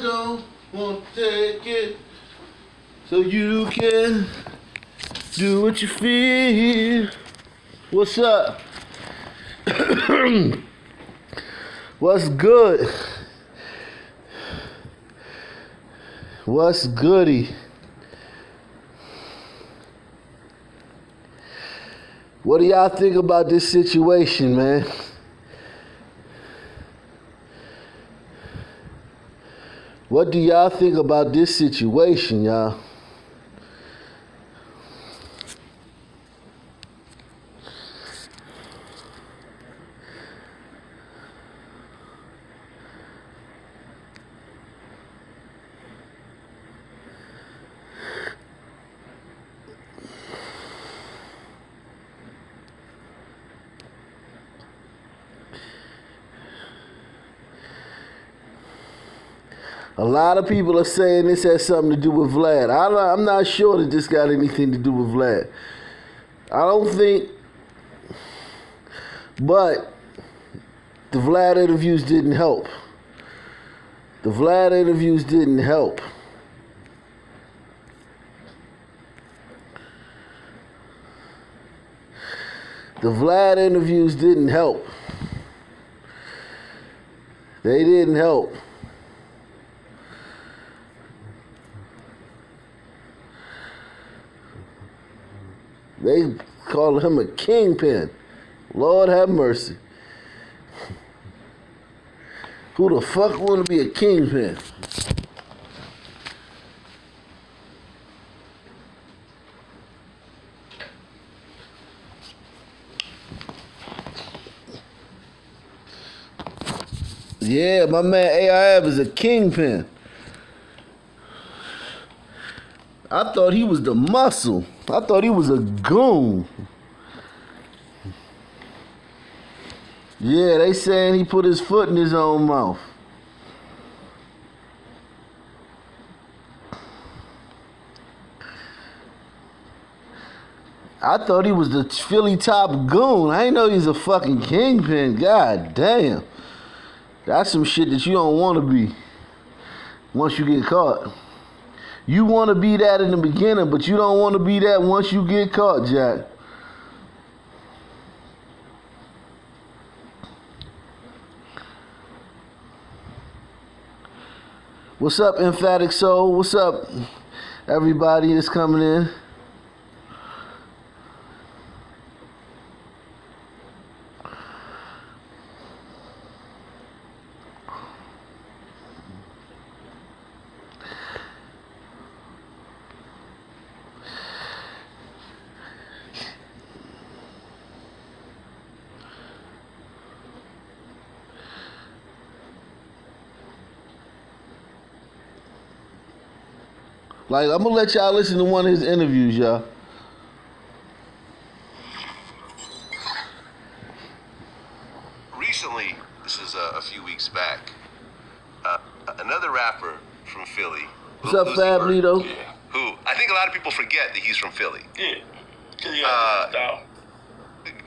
don't want to take it, so you can do what you feel. What's up? What's good? What's goody? What do y'all think about this situation, man? What do y'all think about this situation, y'all? A lot of people are saying this has something to do with Vlad. I'm not sure that this got anything to do with Vlad. I don't think, but the Vlad interviews didn't help. The Vlad interviews didn't help. The Vlad interviews didn't help. They didn't help. They call him a kingpin. Lord have mercy. Who the fuck want to be a kingpin? Yeah, my man AIF is a kingpin. I thought he was the muscle. I thought he was a goon. Yeah, they saying he put his foot in his own mouth. I thought he was the Philly top goon. I didn't know he's a fucking kingpin. God damn. That's some shit that you don't want to be once you get caught. You want to be that in the beginning, but you don't want to be that once you get caught, Jack. What's up, Emphatic Soul? What's up, everybody that's coming in? Like, I'm gonna let y'all listen to one of his interviews, y'all. Recently, this is a few weeks back, another rapper from Philly. What's up, Fab Lito? Yeah. Who, I think a lot of people forget that he's from Philly. Yeah. Style.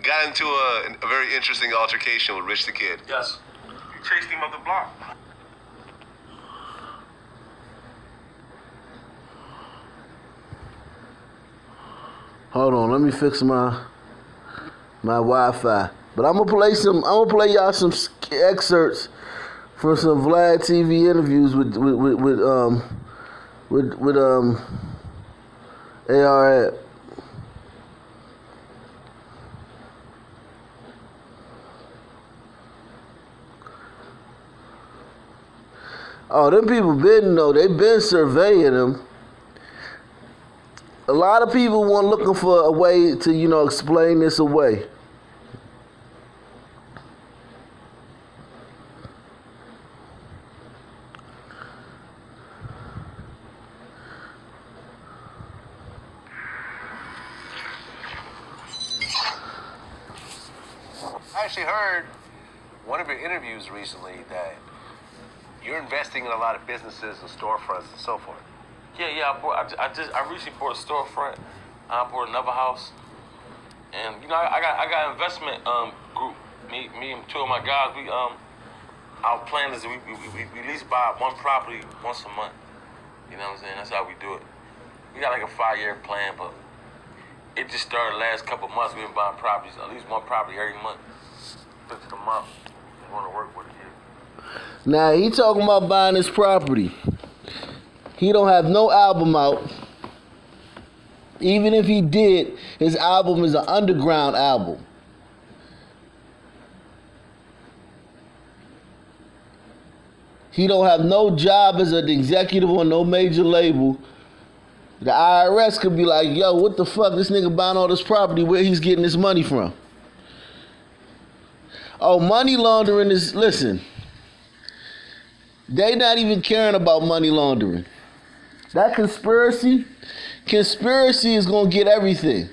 Got into a very interesting altercation with Rich the Kid. Yes. You chased him up the block. Hold on, let me fix my Wi-Fi. But I'm gonna play y'all some excerpts from some Vlad TV interviews with AR. Oh, them people they've been surveying him. A lot of people looking for a way to, explain this away. I actually heard one of your interviews recently that you're investing in a lot of businesses and storefronts and so forth. Yeah. I recently bought a storefront. I bought another house, and I got an investment group. Me and two of my guys. I our plan is we at least buy one property once a month. You know what I'm saying? That's how we do it. We got like a 5-year plan, but it just started the last couple months. We've been buying properties, at least one property every month. Put to the month. We want to work with it here. Now, he talking about buying this property. He don't have no album out. Even if he did, his album is an underground album. He don't have no job as an executive on no major label. The IRS could be like, yo, what the fuck? This nigga buying all this property, where he's getting this money from? Oh, money laundering is, listen, they not even caring about money laundering. That conspiracy is gonna get everything.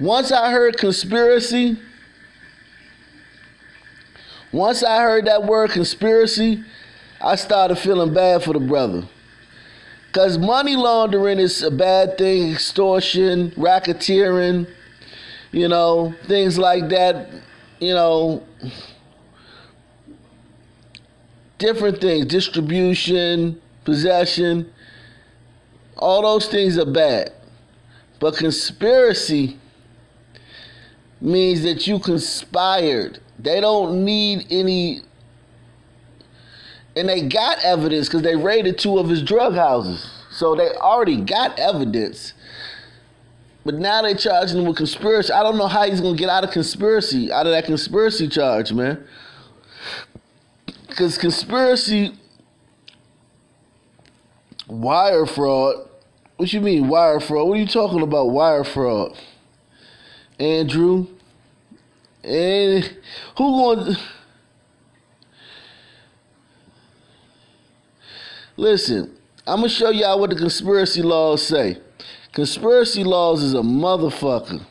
Once I heard conspiracy, once I heard that word conspiracy, I started feeling bad for the brother. Because money laundering is a bad thing, extortion, racketeering, you know, things like that, you know, different things, distribution, possession, all those things are bad. But conspiracy means that you conspired. They don't need any, and they got evidence because they raided 2 of his drug houses. So they already got evidence. But now they charging him with conspiracy. I don't know how he's going to get out of that conspiracy charge, man. Because conspiracy, wire fraud. What you mean wire fraud? What are you talking about wire fraud? Andrew? And who going to... Listen, I'm going to show y'all what the conspiracy laws say. Conspiracy laws is a motherfucker.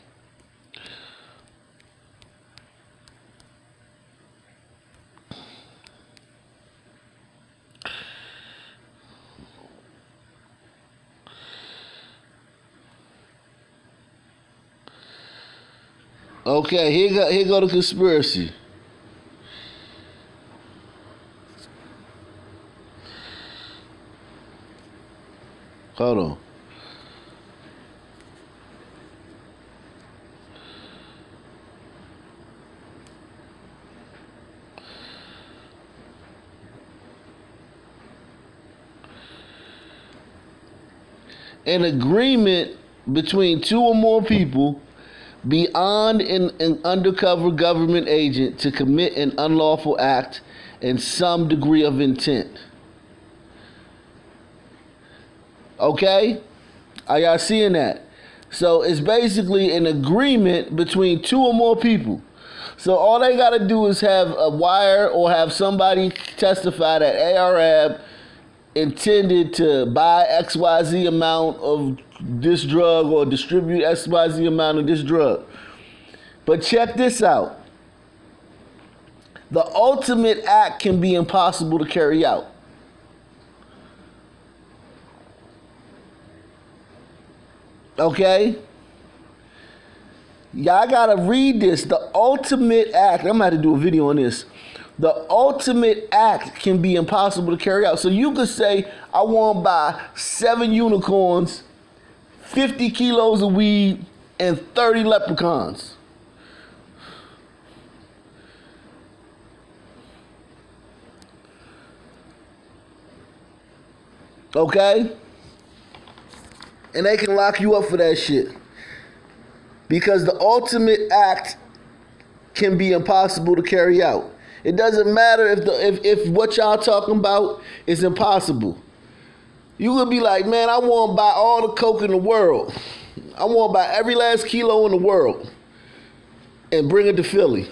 Okay, here go the conspiracy. Hold on. An agreement between 2 or more people beyond an undercover government agent to commit an unlawful act in some degree of intent. Okay? Are y'all seeing that? So it's basically an agreement between 2 or more people. So all they got to do is have a wire or have somebody testify that ARAB intended to buy XYZ amount of this drug or distribute XYZ amount of this drug. But check this out. The ultimate act can be impossible to carry out. Okay? Y'all gotta read this. The ultimate act, I'm gonna have to do a video on this. The ultimate act can be impossible to carry out. So you could say, I want to buy 7 unicorns, 50 kilos of weed, and 30 leprechauns. Okay? And they can lock you up for that shit. Because the ultimate act can be impossible to carry out. It doesn't matter if what y'all talking about is impossible. You could be like, man, I want to buy all the coke in the world. I want to buy every last kilo in the world and bring it to Philly.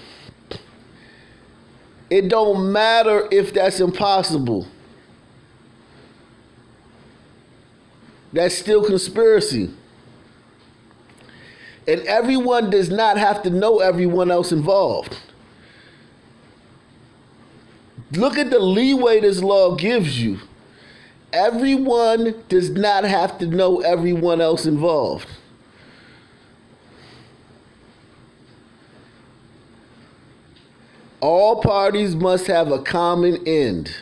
It don't matter if that's impossible. That's still conspiracy. And everyone does not have to know everyone else involved. Look at the leeway this law gives you. Everyone does not have to know everyone else involved. All parties must have a common end.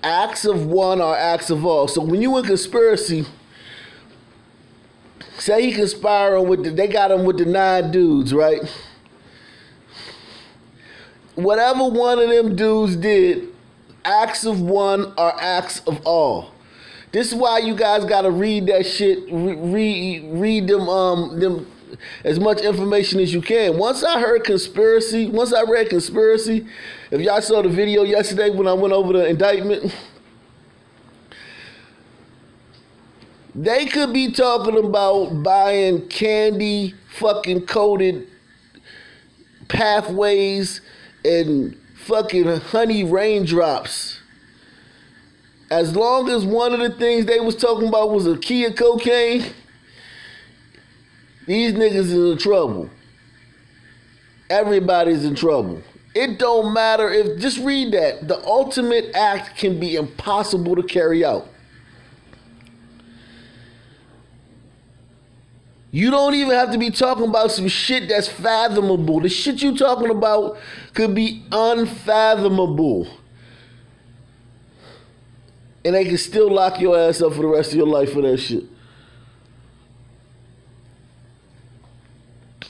Acts of one are acts of all. So when you in conspiracy, say he conspiring with they got him with the 9 dudes, right? Whatever one of them dudes did, acts of one are acts of all. This is why you guys gotta read that shit, read them as much information as you can. Once I read conspiracy, if y'all saw the video yesterday when I went over the indictment, they could be talking about buying candy fucking coated pathways and fucking honey raindrops. As long as one of the things they was talking about was a key of cocaine, these niggas is in trouble. Everybody's in trouble. It don't matter if, just read that. The ultimate act can be impossible to carry out. You don't even have to be talking about some shit that's fathomable. The shit you talking about could be unfathomable. And they can still lock your ass up for the rest of your life for that shit.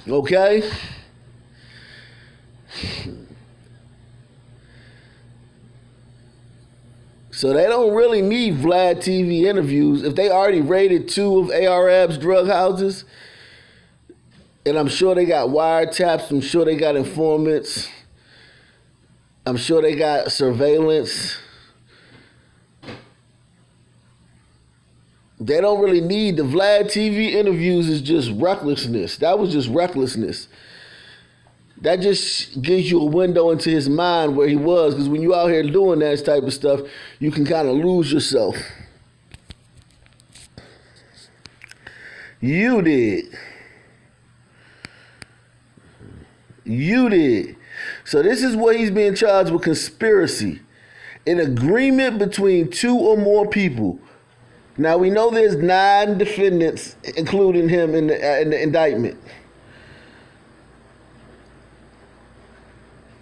Okay? So they don't really need Vlad TV interviews. If they already raided 2 of ARAB's drug houses, and I'm sure they got wiretaps, I'm sure they got informants, I'm sure they got surveillance. They don't really need the Vlad TV interviews. Is just recklessness. That was just recklessness. That just gives you a window into his mind where he was, because when you out here doing that type of stuff, you can kind of lose yourself. You did. You did. So this is what he's being charged with: conspiracy. An agreement between 2 or more people. Now, we know there's 9 defendants, including him in the indictment.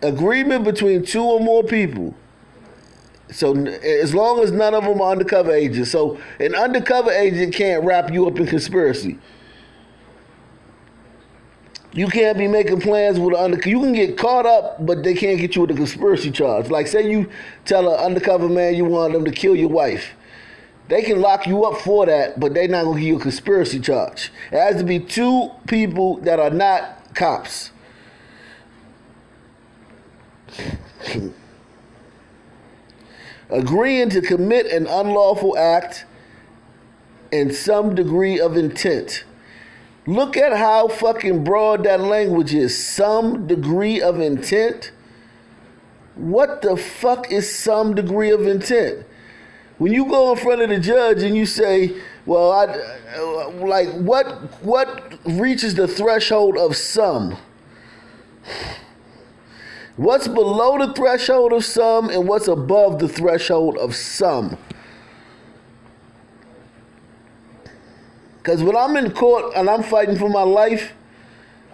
Agreement between 2 or more people. So as long as none of them are undercover agents. So an undercover agent can't wrap you up in conspiracy. You can't be making plans with an undercover. You can get caught up, but they can't get you with a conspiracy charge. Like, say you tell an undercover man you want them to kill your wife. They can lock you up for that, but they're not going to give you a conspiracy charge. It has to be 2 people that are not cops. Agreeing to commit an unlawful act and some degree of intent. Look at how fucking broad that language is. Some degree of intent? What the fuck is some degree of intent? When you go in front of the judge and you say, well, what reaches the threshold of some? What's below the threshold of some and what's above the threshold of some? Because when I'm in court and I'm fighting for my life,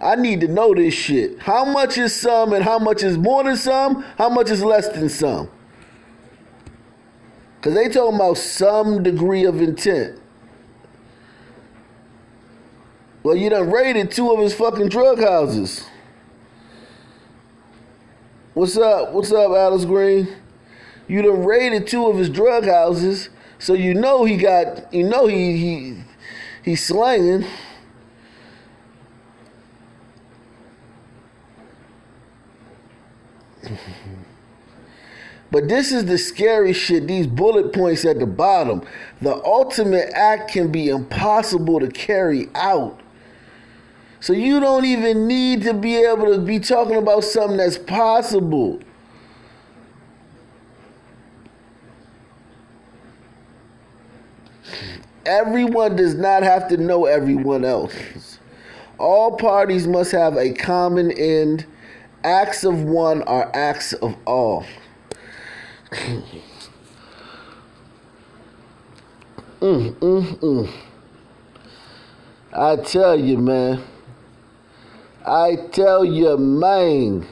I need to know this shit. How much is some and how much is more than some? How much is less than some? Because they talking about some degree of intent. Well, you done raided 2 of his fucking drug houses. What's up? What's up, Alice Green? You done raided 2 of his drug houses, so you know he got, you know he's slanging. But this is the scary shit, these bullet points at the bottom. The ultimate act can be impossible to carry out. So you don't even need to be able to be talking about something that's possible. Everyone does not have to know everyone else. All parties must have a common end. Acts of one are acts of all. I tell you, man. I tell you, man.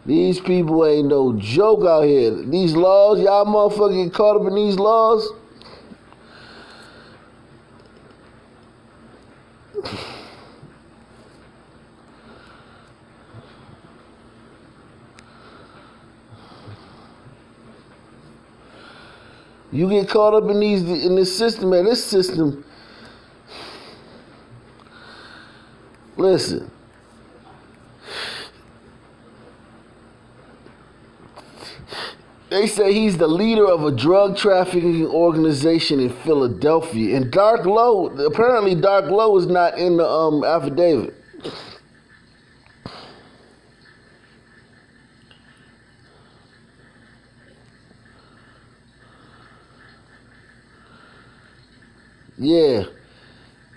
These people ain't no joke out here. These laws, y'all motherfuckers get caught up in these laws. You get caught up in this system, man. This system, listen. They say he's the leader of a drug trafficking organization in Philadelphia. And Dark Low, apparently Dark Low is not in the affidavit. Yeah.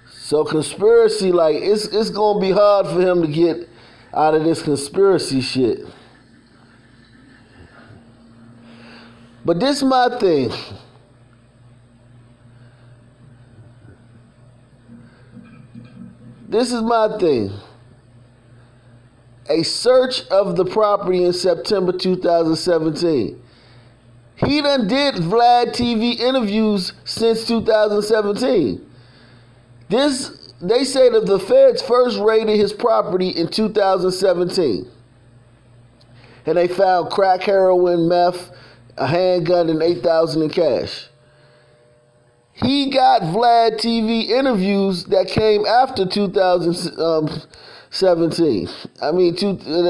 So conspiracy, like, it's gonna be hard for him to get out of this conspiracy shit. But this is my thing. This is my thing. A search of the property in September 2017. He done did Vlad TV interviews since 2017. They say that the feds first raided his property in 2017. And they found crack, heroin, meth, a handgun, and $8,000 in cash. He got Vlad TV interviews that came after 2017. I mean,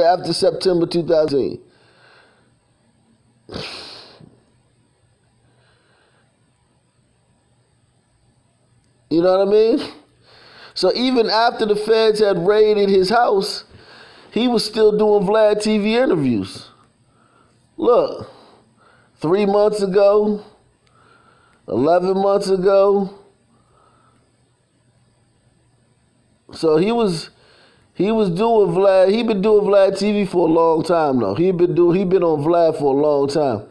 after September 2000. You know what I mean? So even after the feds had raided his house, he was still doing Vlad TV interviews. Look. 3 months ago, 11 months ago. So he was doing Vlad. He been doing Vlad TV for a long time though. He been on Vlad for a long time.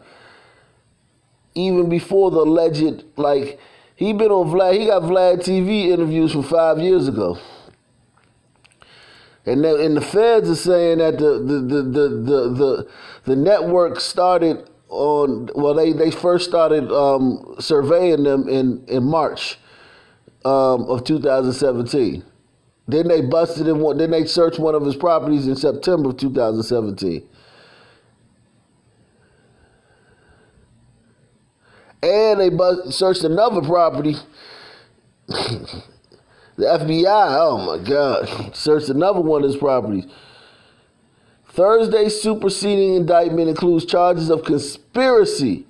Even before the alleged, like, he been on Vlad. He got Vlad TV interviews from 5 years ago. And the feds are saying that the network started on, well, they first started surveying them in March of 2017. Then they busted him. Then they searched one of his properties in September of 2017. And they searched another property. The FBI, oh my God, searched another one of his properties. Thursday's superseding indictment includes charges of conspiracy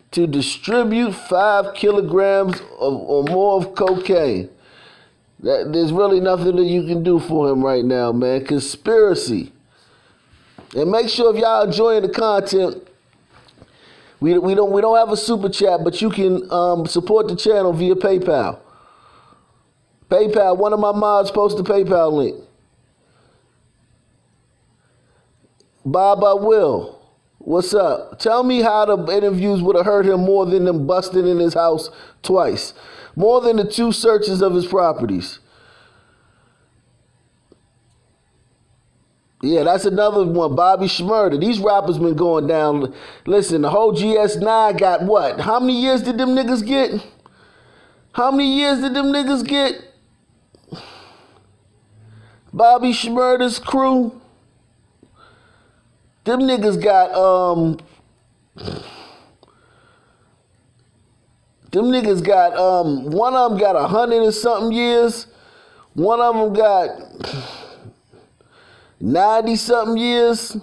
to distribute 5 kilograms or more of cocaine. There's really nothing that you can do for him right now, man. Conspiracy. And make sure if y'all enjoying the content, we don't have a super chat, but you can support the channel via PayPal. PayPal, one of my mods posted the PayPal link. Baba Will, what's up? Tell me how the interviews would have hurt him more than them busting in his house twice. More than the 2 searches of his properties. Yeah, that's another one. Bobby Shmurda. These rappers been going down. Listen, the whole GS9 got what? How many years did them niggas get? How many years did them niggas get? Bobby Shmurda's crew. Them niggas got one of them got 100 and something years. One of them got 90 something years.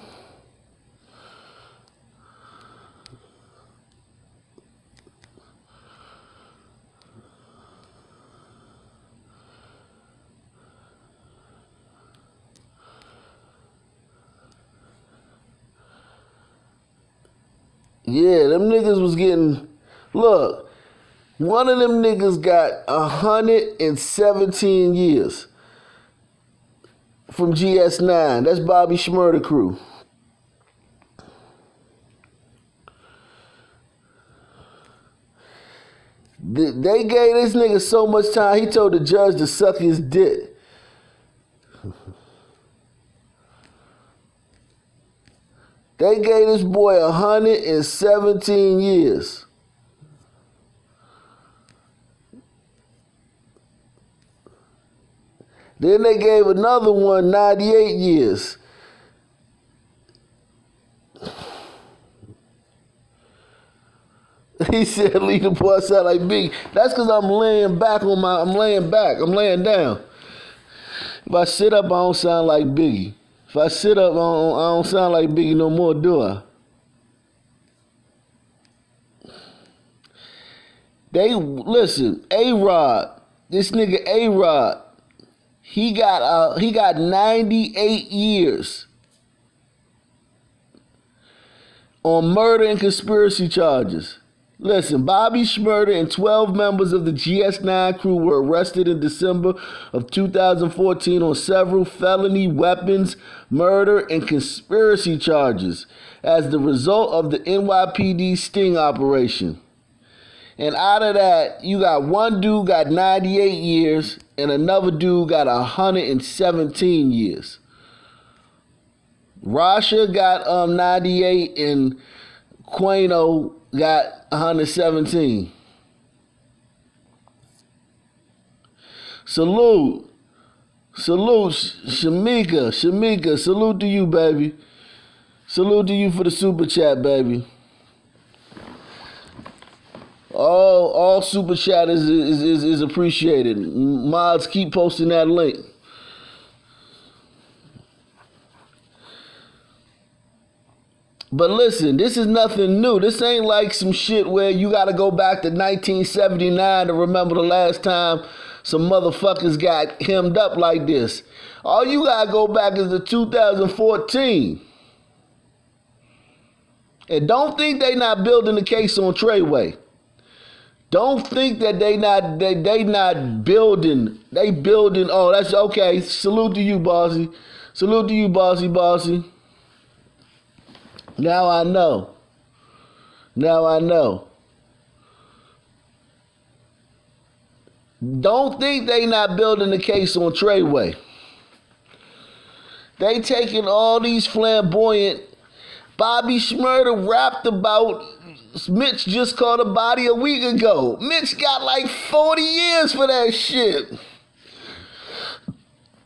Yeah, them niggas was getting, look, one of them niggas got 117 years from GS9. That's Bobby Shmurda crew. They gave this nigga so much time, he told the judge to suck his dick. They gave this boy 117 years. Then they gave another one 98 years. He said, leave the boy sound like Biggie. That's because I'm laying back on my, I'm laying down. If I sit up, I don't sound like Biggie. If I sit up, I don't sound like Biggie no more, do I? Listen, A-Rod, this nigga A-Rod, he got 98 years on murder and conspiracy charges. Listen, Bobby Shmurda and 12 members of the GS9 crew were arrested in December of 2014 on several felony weapons, murder, and conspiracy charges as the result of the NYPD sting operation. And out of that, you got one dude got 98 years and another dude got 117 years. Rasha got 98 and Quano got 117. Salute, Shamika, salute to you, baby. Salute to you for the super chat, baby. All super chat is appreciated. Mods, keep posting that link. But listen, this is nothing new. This ain't like some shit where you got to go back to 1979 to remember the last time some motherfuckers got hemmed up like this. All you got to go back is to 2014. And don't think they not building the case on Treyway. Don't think that they not building. They building. Oh, that's okay. Salute to you, bossy. Salute to you, bossy. Now I know. Don't think they not building the case on Treyway. They taking all these flamboyant. Bobby Shmurda rapped about Mitch just caught a body a week ago. Mitch got like 40 years for that shit.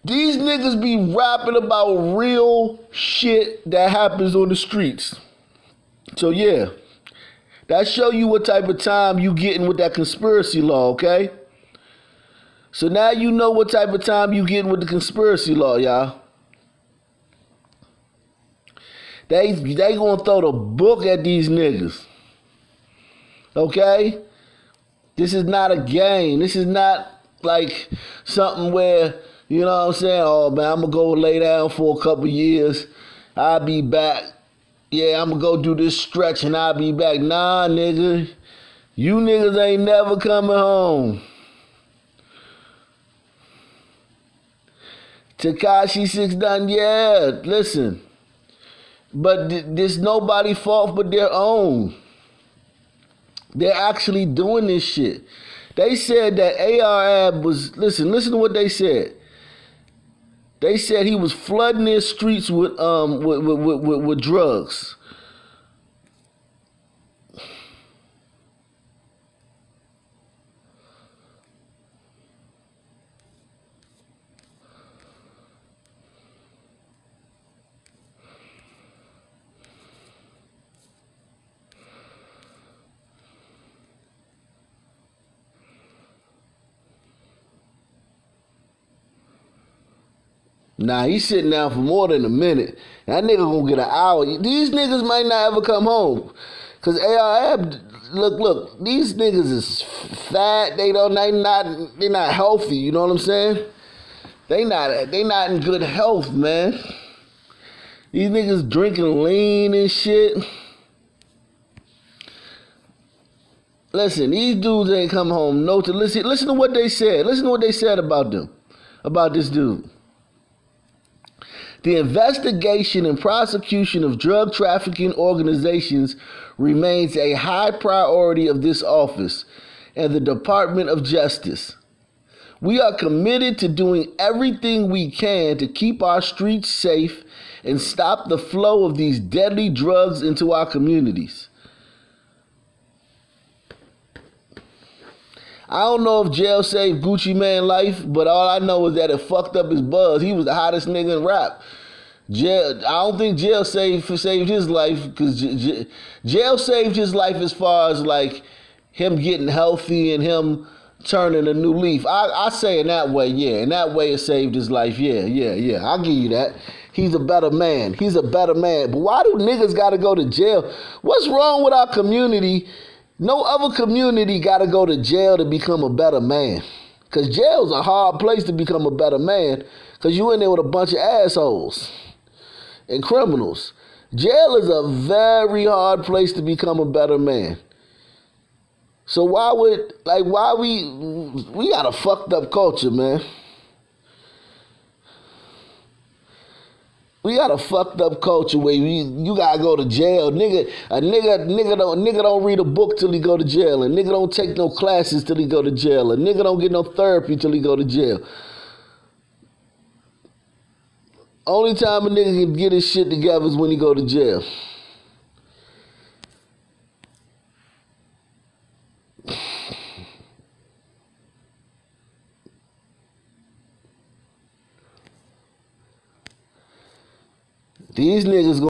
These niggas be rapping about real shit that happens on the streets. So yeah, that show you what type of time you getting with that conspiracy law, okay? So now you know what type of time you getting with the conspiracy law, y'all. They gonna throw the book at these niggas. Okay? This is not a game. This is not like something where, you know what I'm saying? Oh, man, I'm going to go lay down for a couple years. I'll be back. Yeah, I'm going to go do this stretch and I'll be back. Nah, nigga. You niggas ain't never coming home. Tekashi 6ix9ine, yeah, listen. But there's nobody's fault but their own. They're actually doing this shit. They said that AR-Ab was, listen to what they said. They said he was flooding their streets with drugs. Nah, he's sitting down for more than a minute. That nigga gonna get an hour. These niggas might not ever come home. Cause AR-Ab, look, these niggas is fat. They not healthy. You know what I'm saying? They not in good health, man. These niggas drinking lean and shit. Listen, these dudes ain't come home. Listen to what they said. Listen to what they said about them, about this dude. The investigation and prosecution of drug trafficking organizations remains a high priority of this office and the Department of Justice. We are committed to doing everything we can to keep our streets safe and stop the flow of these deadly drugs into our communities. I don't know if jail saved Gucci Mane's life, but all I know is that it fucked up his buzz. He was the hottest nigga in rap. I don't think jail saved his life, because jail saved his life as far as like him getting healthy and him turning a new leaf. I say in that way, yeah. In that way it saved his life, yeah. I'll give you that. He's a better man. He's a better man. But why do niggas gotta go to jail? What's wrong with our community? No other community gotta go to jail to become a better man. Because jail's a hard place to become a better man, because you in there with a bunch of assholes and criminals. Jail is a very hard place to become a better man. So why we got a fucked up culture, man. We got a fucked up culture where you gotta go to jail. A nigga don't read a book till he go to jail. A nigga don't take no classes till he go to jail. A nigga don't get no therapy till he go to jail. Only time a nigga can get his shit together is when he go to jail. These niggas